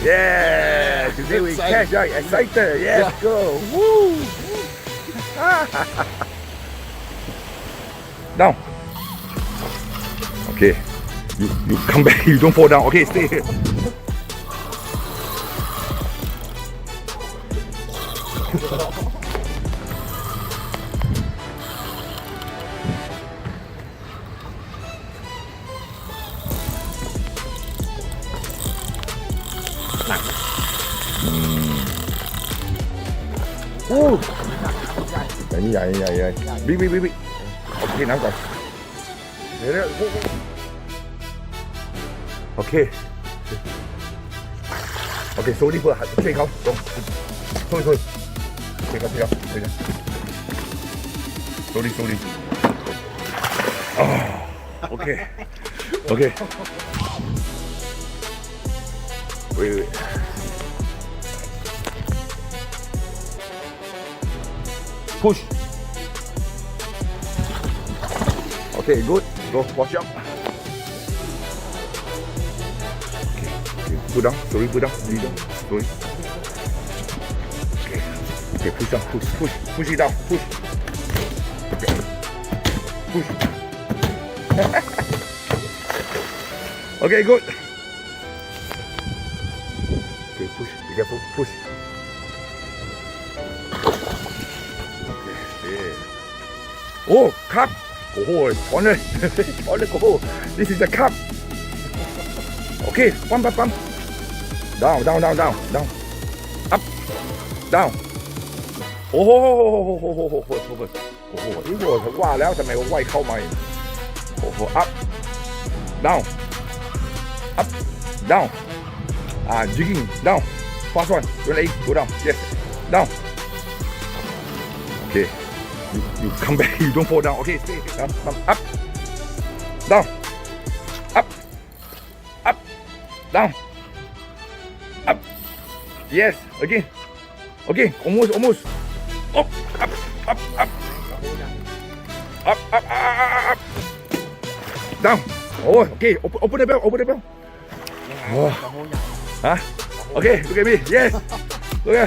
Yeah, today we catch, right? Excited. Yes, go. Woo. Down. Okay. You come back. You don't fall down. Okay, stay here. Ooh. Nhảy. Bị. Ok, nắm coi. Để đó. Ok. Ok, số đi vừa chơi không? Thôi. Chơi không. Số đi. Ok. Wait. Push. Okay, good. Go, watch out. Okay, put down. Sorry, put down. Lead down. Sorry. Okay, push down. Push it down. Push. Okay. Push. Okay, good. Okay, push. Be careful. Push. Oh, Carp! Oh, on it. Go. This is the Carp. Okay, pump. Down. Up. Down. Oh, นี่วัวผมว่าแล้วทำไมว่าว่ายเข้ามาโอ้โห up down jigging down fast one don't let it go down yes down okay you come back you don't fall down okay stay up down up down up yes again almost up down oh okay open the bell oh huh okay look at me yes look at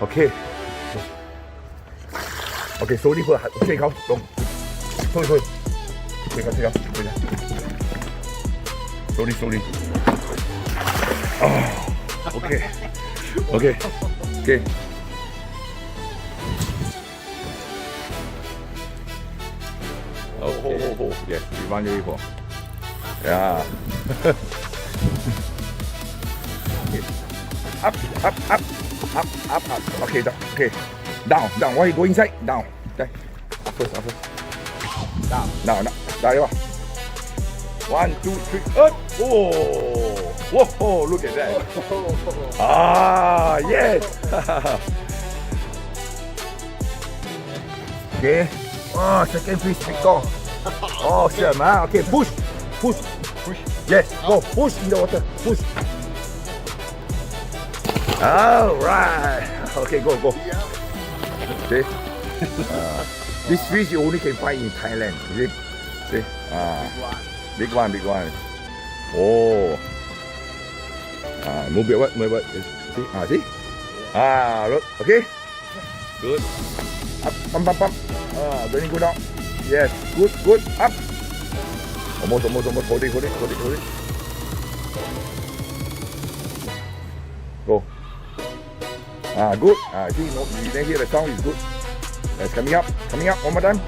okay 數啲佢吹口動，推佢口，數啲，哦 ，OK，好 ，yes， 轉翻咗呢個，呀，up，OK 得 ，OK。Down. Why you go inside? Down. Okay. Up first. Down. There you are. 1, 2, 3, up. Whoa! Look at that. Yes. Okay. Oh, second fish pick off. Awesome, huh? Okay, push. Yes, go. Push in the water. Push. All right. Okay, go. See? This fish you only can find in Thailand. See? Big one. Oh. Move it. See? See? Look. Okay. Good. Up. Pump. Then you go down. Yes. Good. Up. Almost. Hold it. Go. Good. See, no, you can hear the sound is good. It's coming up. One more time.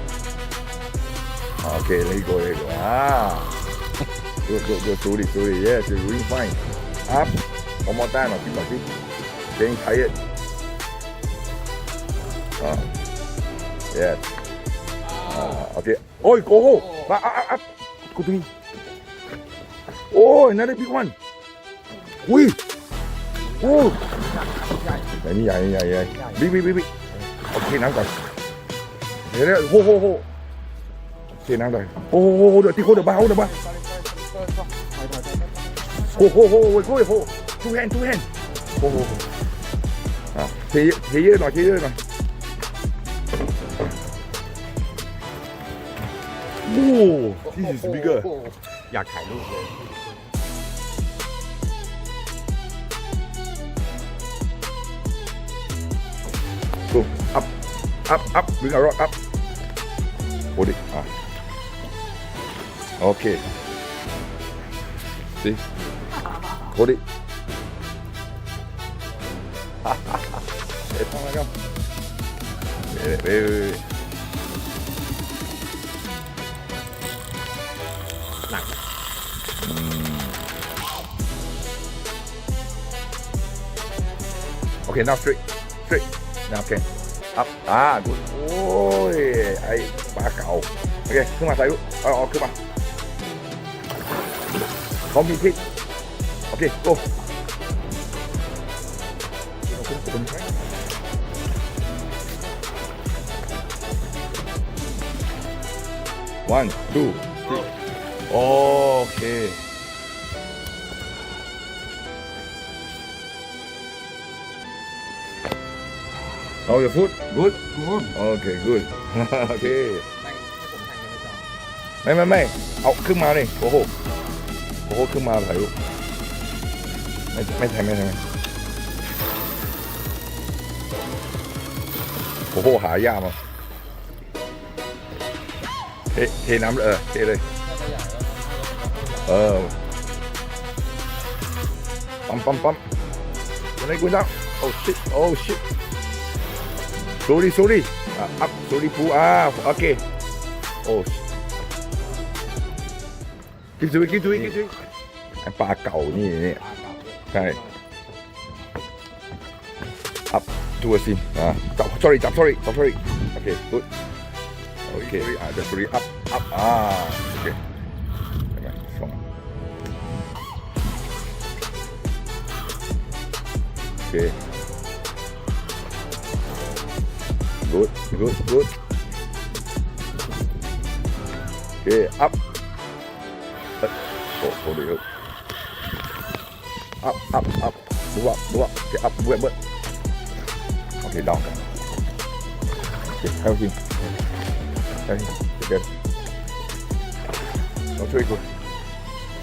Okay, let it go. Good. Slowly. Yes, you're doing fine. Up. One more time. See. Getting tired. Yes. Okay. Oh, go. Up. Go to me. Oh, another big one. Wait. Oh. ใหญ่บิ๊กโอเคน้ำก่อนเดี๋ยวโหโอเคน้ำก่อนโหเดี๋ยวที่โคเดี๋ยวบ้าโหtwo hand โหเทเยอะหน่อย Oh, this is bigger. อยากถ่ายรูปเลย Go up, up. Bring a rod up. Hold it. Okay. See? Hold it. Come. Wait. หนัก Okay, now straight. Now okay. Up. Good. โอ้ยไอ้ปลาเก่าโอเคขึ้นมาใส่ลูกเอาขึ้นมาเขามีพริกโอเค go 1 2 3โอเค Oh, your food? Good? Good. Okay, good. Okay. ให้ผมถ่ายยังไม่จอง ไม่เอาขึ้นมานี่โอ้โหขึ้นมาถ่ายรูปไม่ถ่ายโอ้โหหายากมั้งเทน้ำเทเลยปั๊มวันนี้กูจะoh shit sorry up sorry ปูโอเคโอ้กินซุยไอ้ปลาเก่านี่ใช่ up to a scene จับ sorry โอเค good โอเคjust sorry up โอเคเห็นไหมส่งโอเค good โอเค up hold it up move up okay up move okay down okay help him okay don't try good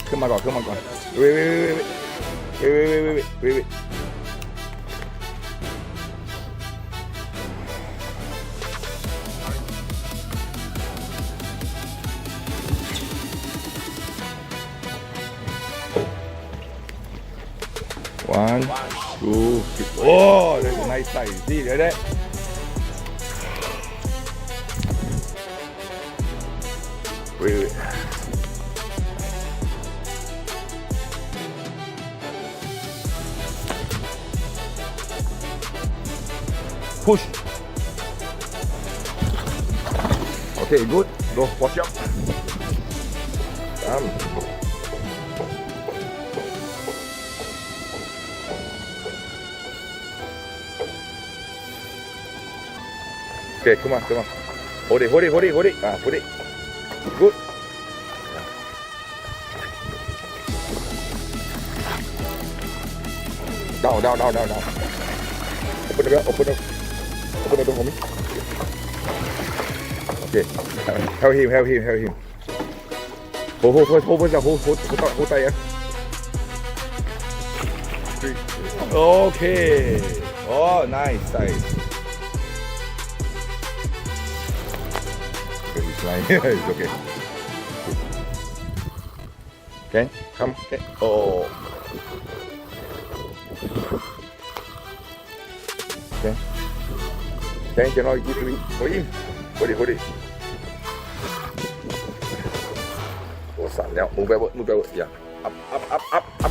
ขึ้นมาก่อน wait One, 2, 3. Oh, that's a nice size. See, like that. Wait. Push. Okay, good. Go, wash up. Okay, come on. Hold it. Put it. Good. Down. Open the door for me. Okay. Help him. Hold tight. Okay. Oh, nice size. It's okay. Okay, come. Okay. Oh. Okay. Okay, cannot give to me. Hold it. Oh, สั่นแล้ว move backward. Yeah. Up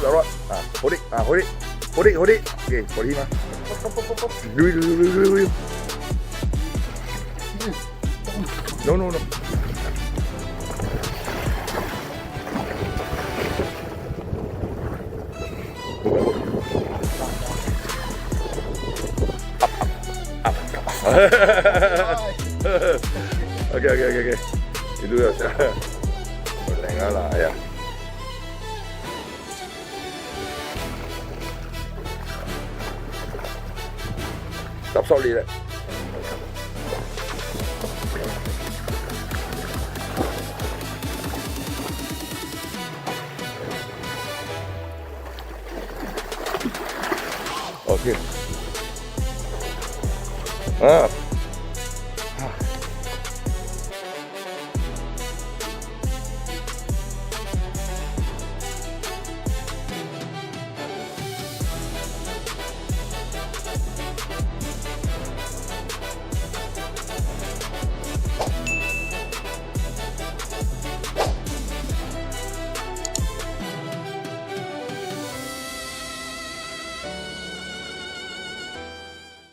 the rod. Hold it. Okay, hold him. Do. No. Okay. Itu dah. Tengah lah ya. Stop solid đấy. Okay.